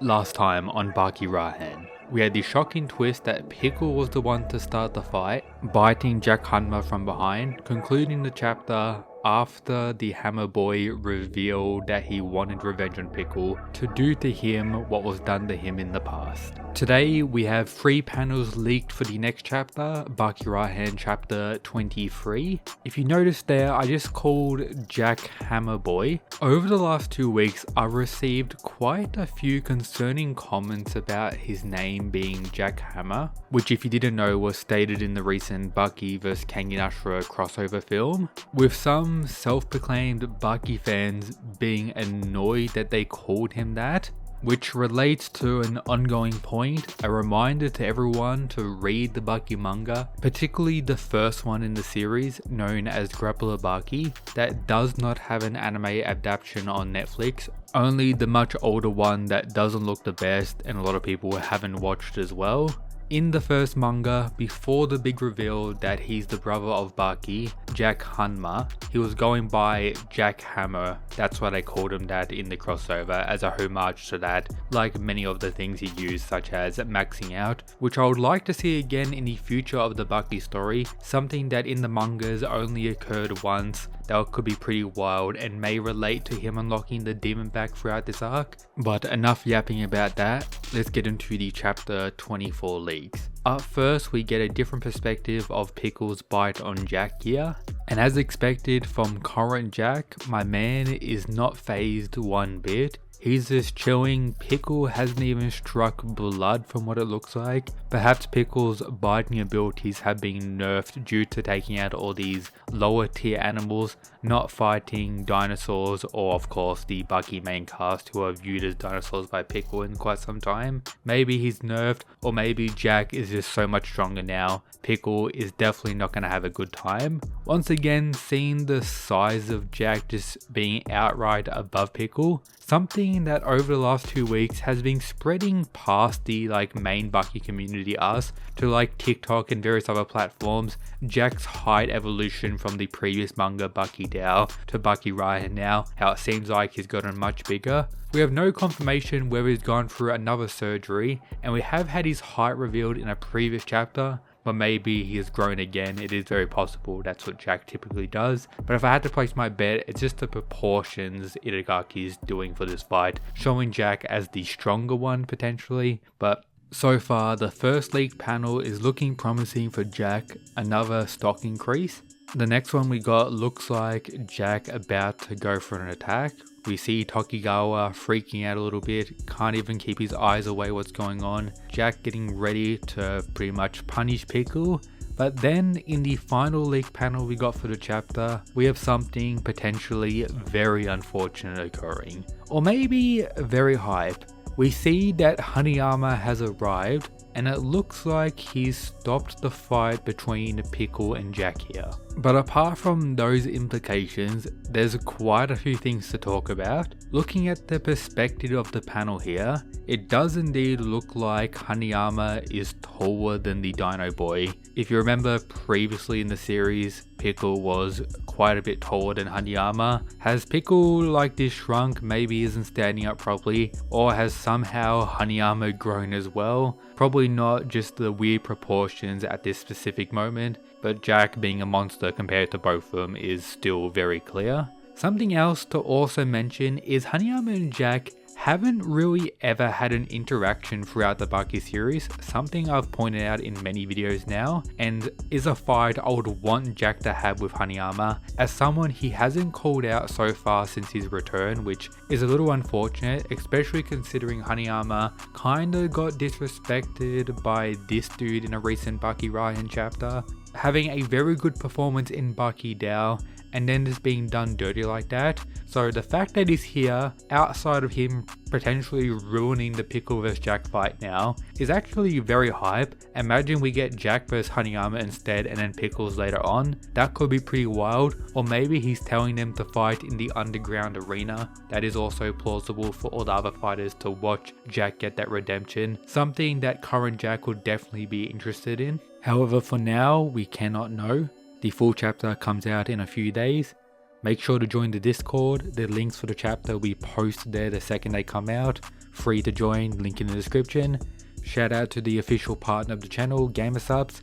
Last time on Baki Rahen, we had the shocking twist that Pickle was the one to start the fight, biting Jack Hanma from behind, concluding the chapter after the Hammer Boy revealed that he wanted revenge on Pickle to do to him what was done to him in the past. Today we have 3 panels leaked for the next chapter, Baki Rahen chapter 23. If you notice there, I just called Jack Hammer Boy. Over the last 2 weeks, I've received quite a few concerning comments about his name being Jack Hammer, which if you didn't know was stated in the recent Baki vs Kangen Ashura crossover film, with some self-proclaimed Baki fans being annoyed that they called him that, which relates to an ongoing point, a reminder to everyone to read the Baki manga, particularly the first one in the series known as Grappler Baki, that does not have an anime adaptation on Netflix, only the much older one that doesn't look the best and a lot of people haven't watched as well. In the first manga, before the big reveal that he's the brother of Baki, Jack Hanma, he was going by Jack Hammer. That's why they called him that in the crossover, as a homage to that, like many of the things he used, such as maxing out, which I would like to see again in the future of the Baki story, something that in the mangas only occurred once, that could be pretty wild and may relate to him unlocking the demon back throughout this arc. But enough yapping about that, let's get into the chapter 24 leaks. Up first, we get a different perspective of Pickle's bite on Jack here. And as expected from current Jack, my man is not phased one bit. He's just chilling. Pickle hasn't even struck blood from what it looks like. Perhaps Pickle's biting abilities have been nerfed due to taking out all these lower tier animals, not fighting dinosaurs, or of course the Baki main cast who are viewed as dinosaurs by Pickle in quite some time. Maybe he's nerfed, or maybe Jack is just so much stronger now. Pickle is definitely not going to have a good time. Once again, seeing the size of Jack just being outright above Pickle, something that over the last 2 weeks has been spreading past the main Baki community us to TikTok and various other platforms. Jack's height evolution from the previous manga Baki Dao to Baki Rahen now, how it seems like he's gotten much bigger. We have no confirmation whether he's gone through another surgery, and we have had his height revealed in a previous chapter, but maybe he has grown again. It is very possible, that's what Jack typically does. But if I had to place my bet, it's just the proportions Itagaki is doing for this fight, showing Jack as the stronger one potentially. But so far, the first leaked panel is looking promising for Jack, another stock increase. The next one we got looks like Jack about to go for an attack. We see Tokigawa freaking out a little bit, can't even keep his eyes away what's going on. Jack getting ready to pretty much punish Pickle. But then in the final leak panel we got for the chapter, we have something potentially very unfortunate occurring. Or maybe very hype. We see that Hanayama has arrived, and it looks like he's stopped the fight between Pickle and Jack here. But apart from those implications, there's quite a few things to talk about. Looking at the perspective of the panel here, it does indeed look like Hanayama is taller than the Dino Boy. If you remember previously in the series, Pickle was quite a bit taller than Hanayama. Has Pickle this shrunk, maybe isn't standing up properly, or has somehow Hanayama grown as well? Probably not just the weird proportions at this specific moment, but Jack being a monster compared to both of them is still very clear. Something else to also mention is Hanayama and Jack haven't really ever had an interaction throughout the Baki series, something I've pointed out in many videos now, and is a fight I would want Jack to have with Hanayama, as someone he hasn't called out so far since his return, which is a little unfortunate, especially considering Hanayama kinda got disrespected by this dude in a recent Baki Rahen chapter, having a very good performance in Baki Dao, and then just being done dirty like that. So the fact that he's here, outside of him potentially ruining the Pickle vs Jack fight now, is actually very hype. Imagine we get Jack vs Hanayama instead and then Pickles later on. That could be pretty wild. Or maybe he's telling them to fight in the underground arena. That is also plausible for all the other fighters to watch Jack get that redemption. Something that current Jack would definitely be interested in. However, for now, we cannot know. The full chapter comes out in a few days. Make sure to join the Discord. The links for the chapter will be posted there the second they come out. free to join, link in the description. Shout out to the official partner of the channel, GamerSubs.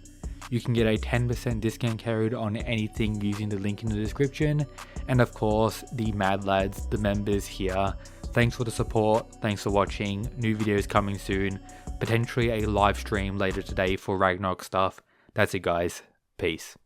You can get a 10% discount code on anything using the link in the description. And of course, the Mad Lads, the members here. Thanks for the support, thanks for watching, new videos coming soon, potentially a live stream later today for Ragnarok stuff. That's it guys, peace.